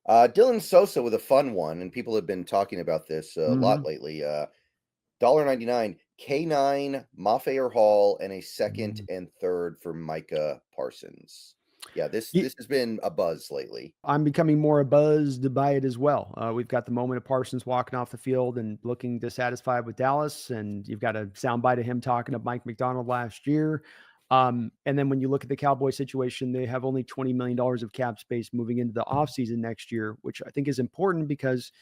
Dylan Sosa with a fun one, and people have been talking about this a lot Mhm. lately. $1.99 K9, Mafe Hall, and a second Mhm. and third for Micah Parsons. Yeah, this Ye this has been a buzz lately. I'm becoming more buzzed by it as well. We've got the moment of Parsons walking off the field and looking dissatisfied with Dallas, and you've got a soundbite of him talking to Mike Macdonald last year. And then when you look at the Cowboy situation, they have only $20 million of cap space moving into the offseason next year, which I think is important because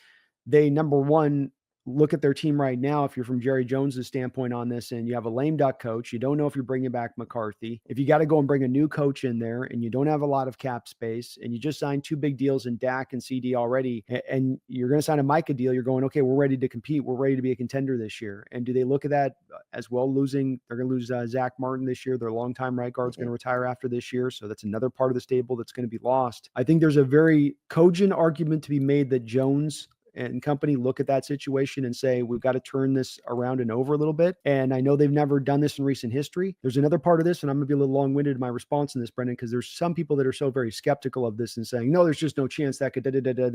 they, number one, look at their team right now. If you're from Jerry Jones's standpoint on this, and you have a lame duck coach, you don't know if you're bringing back McCarthy. If you got to go and bring a new coach in there, and you don't have a lot of cap space, and you just signed two big deals in Dak and CD already, and you're going to sign a Micah deal, you're going, okay, we're ready to compete. We're ready to be a contender this year. And do they look at that as well? Losing, they're going to lose Zach Martin this year. Their longtime right guard's going Mhm. to retire after this year, so that's another part of the stable that's going to be lost. I think there's a very cogent argument to be made that Jones and company look at that situation and say, we've got to turn this around and over a little bit. And I know they've never done this in recent history. There's another part of this, and I'm going to be a little long winded in my response in this, Brendan, because there's some people that are so very skeptical of this and saying, no, there's just no chance that could,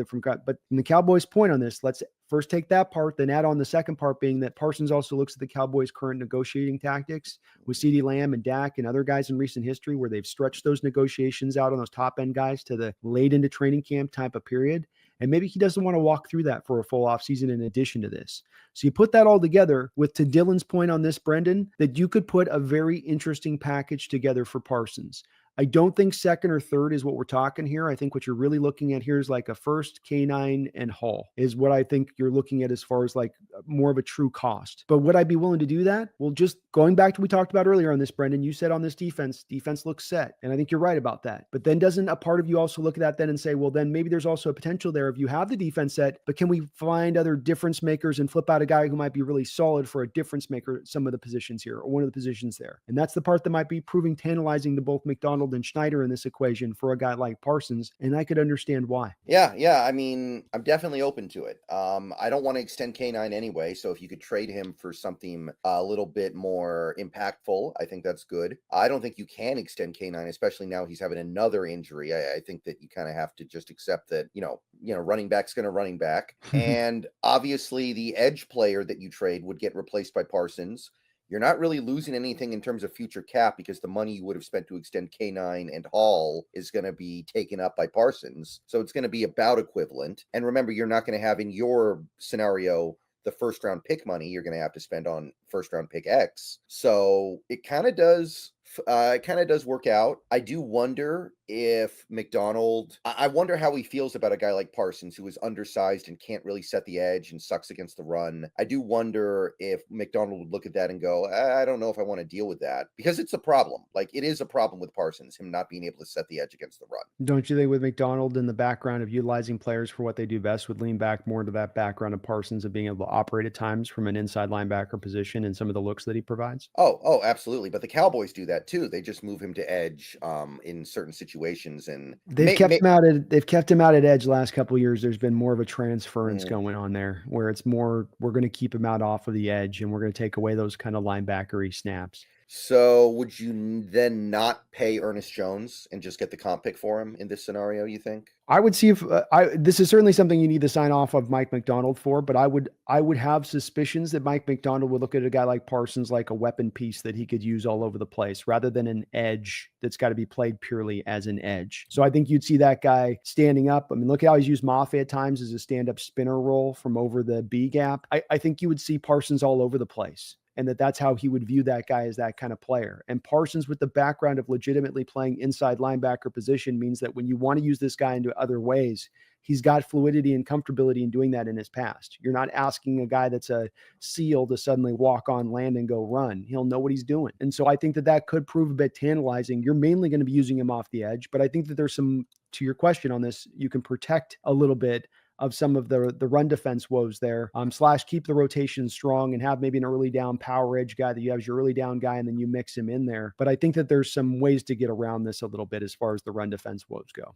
from God. But from the Cowboys' point on this, let's first take that part, then add on the second part being that Parsons also looks at the Cowboys' current negotiating tactics with CeeDee Lamb and Dak and other guys in recent history where they've stretched those negotiations out on those top end guys to the late into training camp type of period. And maybe he doesn't want to walk through that for a full offseason in addition to this. So you put that all together with, to Dylan's point on this, Brendan, that you could put a very interesting package together for Parsons. I don't think second or third is what we're talking here. I think what you're really looking at here is like a first, K9, and Hall is what I think you're looking at as far as like more of a true cost. But would I be willing to do that? Well, just going back to what we talked about earlier on this, Brendan, you said on this defense looks set. And I think you're right about that. But then doesn't a part of you also look at that then and say, well, then maybe there's also a potential there if you have the defense set, but can we find other difference makers and flip out a guy who might be really solid for a difference maker, some of the positions here or one of the positions there? And that's the part that might be proving tantalizing to both Macdonald and Schneider in this equation for a guy like Parsons. And I could understand why. Yeah. I mean, I'm definitely open to it. I don't want to extend K9 anyway, so if you could trade him for something a little bit more impactful, I think that's good. I don't think you can extend K9, especially now he's having another injury. I think that you kind of have to just accept that, running back's going to running back. And obviously the edge player that you trade would get replaced by Parsons. You're not really losing anything in terms of future cap because the money you would have spent to extend K9 and Hall is going to be taken up by Parsons. So it's going to be about equivalent. And remember, you're not going to have in your scenario the first round pick money you're going to have to spend on first round pick X. So it kind of does work out. I do wonder if Macdonald, I wonder how he feels about a guy like Parsons, who is undersized and can't really set the edge and sucks against the run. I do wonder if Macdonald would look at that and go, I don't know if I want to deal with that, because it's a problem. Like, it is a problem with Parsons, him not being able to set the edge against the run. Don't you think with Macdonald in the background of utilizing players for what they do best would lean back more to that background of Parsons of being able to operate at times from an inside linebacker position and some of the looks that he provides? Oh, absolutely. But the Cowboys do that too. They just move him to edge in certain situations, and They've kept him out at edge the last couple of years. There's been more of a transference mm, going on there where it's more we're going to keep him out off of the edge and we're going to take away those kind of linebackery snaps. so would you then not pay Ernest Jones and just get the comp pick for him in this scenario, you think? I would see if this is certainly something you need to sign off of Mike Macdonald for, but I would have suspicions that Mike Macdonald would look at a guy like Parsons like a weapon piece that he could use all over the place rather than an edge that's got to be played purely as an edge. So I think you'd see that guy standing up. I mean, look at how he's used Mafe at times as a stand-up spinner role from over the B gap. I think you would see Parsons all over the place. And that's how he would view that guy as that kind of player. And Parsons, with the background of legitimately playing inside linebacker position, means that when you want to use this guy into other ways, he's got fluidity and comfortability in doing that in his past. You're not asking a guy that's a SEAL to suddenly walk on land and go run. He'll know what he's doing. And so I think that could prove a bit tantalizing. You're mainly going to be using him off the edge, but I think that there's some, to your question on this, you can protect a little bit of some of the run defense woes there, / keep the rotation strong and have maybe an early down power edge guy that you have as your early down guy and then you mix him in there. But I think that there's some ways to get around this a little bit as far as the run defense woes go.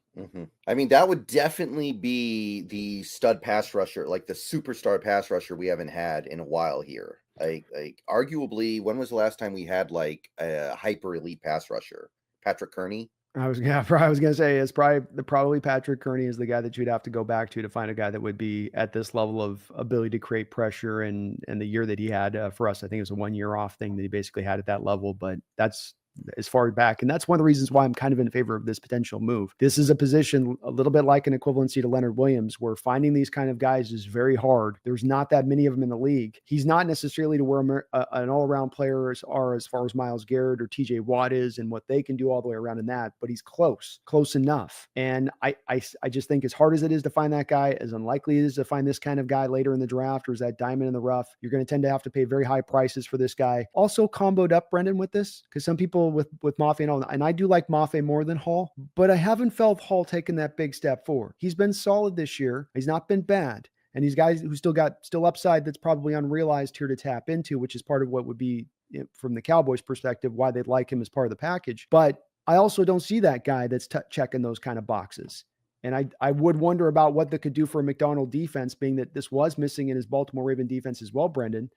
I mean, that would definitely be the stud pass rusher, like the superstar pass rusher we haven't had in a while here. Like arguably, when was the last time we had like a hyper elite pass rusher? Patrick Kearney? I was gonna say it's probably Patrick Kearney is the guy that you'd have to go back to find a guy that would be at this level of ability to create pressure. And the year that he had for us, I think it was a 1 year off thing that he basically had at that level. But that's as far back, and that's one of the reasons why I'm kind of in favor of this potential move. This is a position a little bit like an equivalency to Leonard Williams, where finding these kind of guys is very hard. There's not that many of them in the league. He's not necessarily to where an all-around player are as far as Myles Garrett or TJ Watt is and what they can do all the way around in that, but he's close enough. And I just think as hard as it is to find that guy, as unlikely it is to find this kind of guy later in the draft, or is that diamond in the rough, you're going to tend to have to pay very high prices for this guy. Also comboed up, Brendan, with this, because some people with Mafe and all, and I do like Mafe more than Hall, but I haven't felt Hall taking that big step forward. He's been solid this year. He's not been bad. And these guys who still upside that's probably unrealized here to tap into, which is part of what would be, from the Cowboys perspective, why they'd like him as part of the package. But I also don't see that guy that's checking those kind of boxes. And I would wonder about what that could do for a Macdonald defense, being that this was missing in his Baltimore Raven defense as well, Brendan.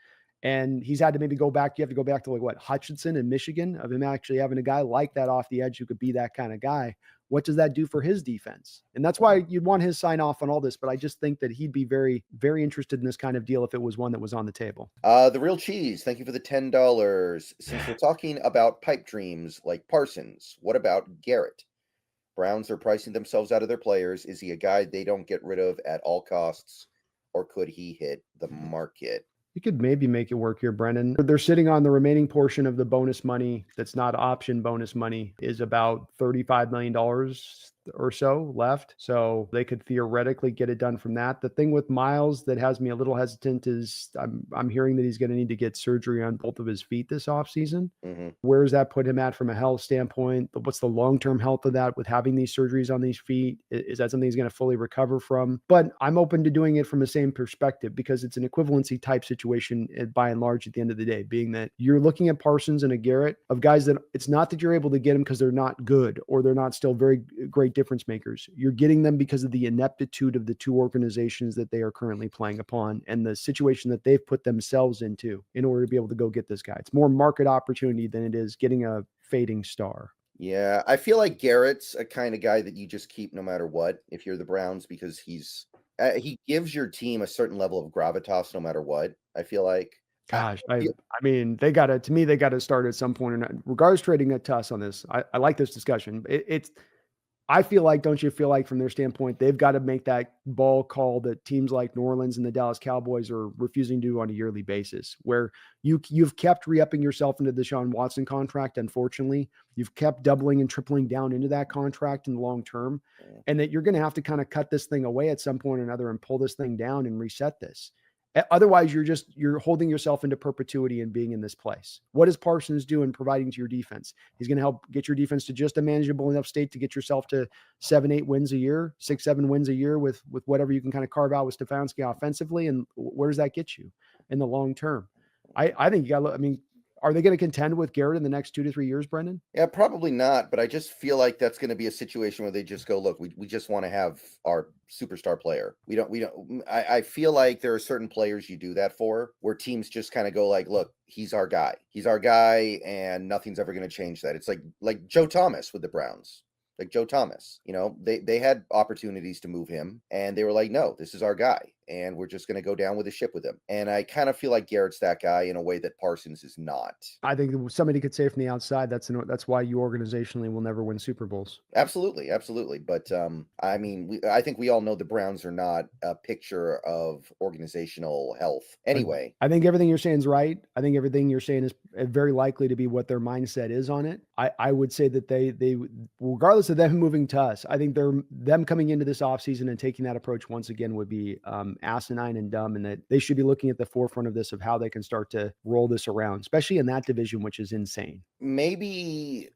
And he's had to maybe go back. You have to go back to Hutchinson in Michigan, of him actually having a guy like that off the edge who could be that kind of guy. What does that do for his defense? And that's why you'd want his sign off on all this. But I just think that he'd be very, very interested in this kind of deal if it was one that was on the table. The Real Cheese, thank you for the $10. Since we're talking about pipe dreams like Parsons, what about Garrett? Browns are pricing themselves out of their players. Is he a guy they don't get rid of at all costs, or could he hit the market? You could maybe make it work here, Brendan. They're sitting on the remaining portion of the bonus money that's not option bonus money, is about $35 million or so left. So they could theoretically get it done from that. The thing with Myles that has me a little hesitant is I'm hearing that he's going to need to get surgery on both of his feet this offseason. Mm-hmm. Where does that put him at from a health standpoint? What's the long-term health of that with having these surgeries on these feet? Is that something he's going to fully recover from? But I'm open to doing it from the same perspective, because it's an equivalency type situation by and large at the end of the day, being that you're looking at Parsons and a Garrett, of guys that it's not that you're able to get them because they're not good or they're not still very great difference makers. You're getting them because of the ineptitude of the two organizations that they are currently playing upon and the situation that they've put themselves into in order to be able to go get this guy. It's more market opportunity than it is getting a fading star. Yeah, I feel like Garrett's a kind of guy that you just keep no matter what if you're the Browns, because he gives your team a certain level of gravitas no matter what, I feel like. Gosh, I mean, they got to start at some point. And regardless, trading a tuss on this, I like this discussion. I feel like, don't you feel like from their standpoint, they've got to make that ball call that teams like New Orleans and the Dallas Cowboys are refusing to do on a yearly basis, where you've kept re-upping yourself into the Deshaun Watson contract. Unfortunately, you've kept doubling and tripling down into that contract in the long term, and that you're going to have to kind of cut this thing away at some point or another and pull this thing down and reset this. Otherwise, you're holding yourself into perpetuity and being in this place. What is Parsons doing providing to your defense? He's going to help get your defense to just a manageable enough state to get yourself to 7-8 wins a year, 6-7 wins a year with whatever you can kind of carve out with Stefanski offensively. And where does that get you in the long term? I think you got to look. I mean, are they going to contend with Garrett in the next 2 to 3 years, Brendan? Yeah, probably not. But I just feel like that's going to be a situation where they just go, look, we just want to have our superstar player. I feel like there are certain players you do that for, where teams just kind of go like, look, he's our guy, and nothing's ever going to change that. It's like Joe Thomas with the Browns. Like Joe Thomas, they had opportunities to move him, and they were like, no, this is our guy, and we're just going to go down with the ship with him. And I kind of feel like Garrett's that guy in a way that Parsons is not. I think somebody could say from the outside, that's why you organizationally will never win Super Bowls. Absolutely. But I mean, I think we all know the Browns are not a picture of organizational health. Anyway, I think everything you're saying is right. I think everything you're saying is very likely to be what their mindset is on it. I would say that they regardless of them moving to us, I think them coming into this offseason and taking that approach once again would be asinine and dumb, and that they should be looking at the forefront of this, of how they can start to roll this around, especially in that division, which is insane. Maybe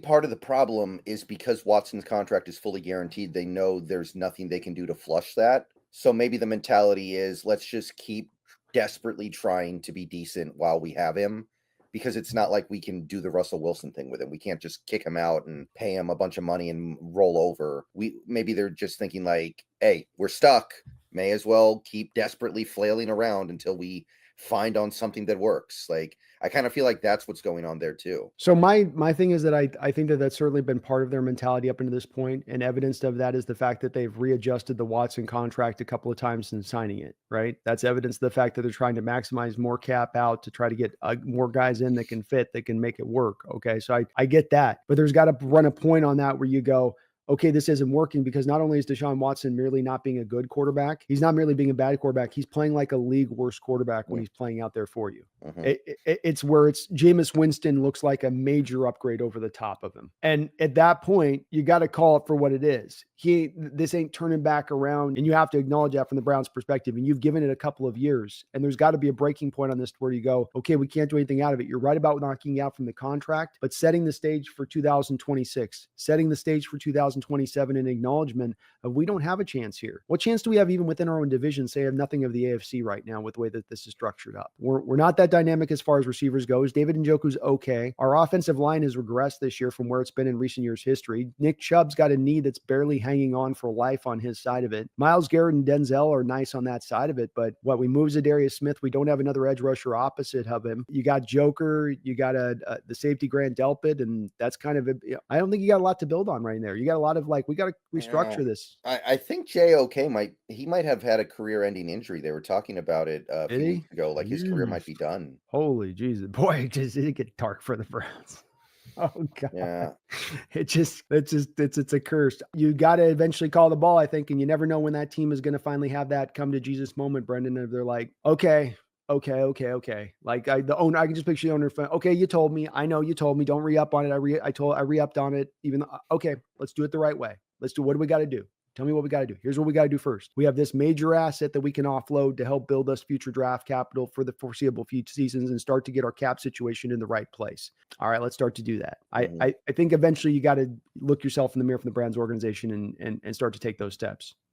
part of the problem is because Watson's contract is fully guaranteed, they know there's nothing they can do to flush that. So maybe the mentality is, let's just keep desperately trying to be decent while we have him, because it's not like we can do the Russell Wilson thing with him. We can't just kick him out and pay him a bunch of money and roll over. Maybe they're just thinking like, hey, we're stuck. May as well keep desperately flailing around until we find on something that works. Like, I kind of feel like that's what's going on there too. So my thing is that I think that that's certainly been part of their mentality up until this point, and evidence of that is the fact that they've readjusted the Watson contract a couple of times since signing it. Right, that's evidence of the fact that they're trying to maximize more cap out to try to get more guys in that can fit, that can make it work. Okay, so I get that, but there's got to run a point on that where you go, okay, this isn't working, because not only is Deshaun Watson merely not being a good quarterback, he's not merely being a bad quarterback. He's playing like a league worst quarterback when he's playing out there for you. It's where Jameis Winston looks like a major upgrade over the top of him. And at that point, you got to call it for what it is. This ain't turning back around, and you have to acknowledge that from the Browns' perspective. And you've given it a couple of years, and there's got to be a breaking point on this where you go, okay, we can't do anything out of it. You're right about knocking out from the contract, but setting the stage for 2026, setting the stage for 2027 in acknowledgement of we don't have a chance here. What chance do we have even within our own division? Say, of nothing of the AFC right now with the way that this is structured up. We're not that dynamic as far as receivers goes. David Njoku's okay. Our offensive line has regressed this year from where it's been in recent years' history. Nick Chubb's got a knee that's barely hanging on for life on his side of it. Myles Garrett and Denzel are nice on that side of it, but we move Zadarius Smith. We don't have another edge rusher opposite of him. You got Joker, you got the safety Grant Delpit, and that's kind of I don't think you got a lot to build on right there. You got a lot of we got to restructure this. I think JOK might have had a career-ending injury. They were talking about it a few weeks ago, like his career might be done. Holy Jesus, boy, does it get dark for the Browns. Oh God. Yeah. It's a curse. You got to eventually call the ball, I think, and you never know when that team is going to finally have that come to Jesus moment, Brendan. If they're like, okay. Like the owner, I can just picture the owner. Okay, you told me. I know you told me. Don't re-up on it. I re-upped on it. Even okay, let's do it the right way. Let's do what do we got to do? Tell me what we got to do. Here's what we got to do first. We have this major asset that we can offload to help build us future draft capital for the foreseeable future seasons and start to get our cap situation in the right place. All right, let's start to do that. I think eventually you got to look yourself in the mirror from the Browns organization and start to take those steps.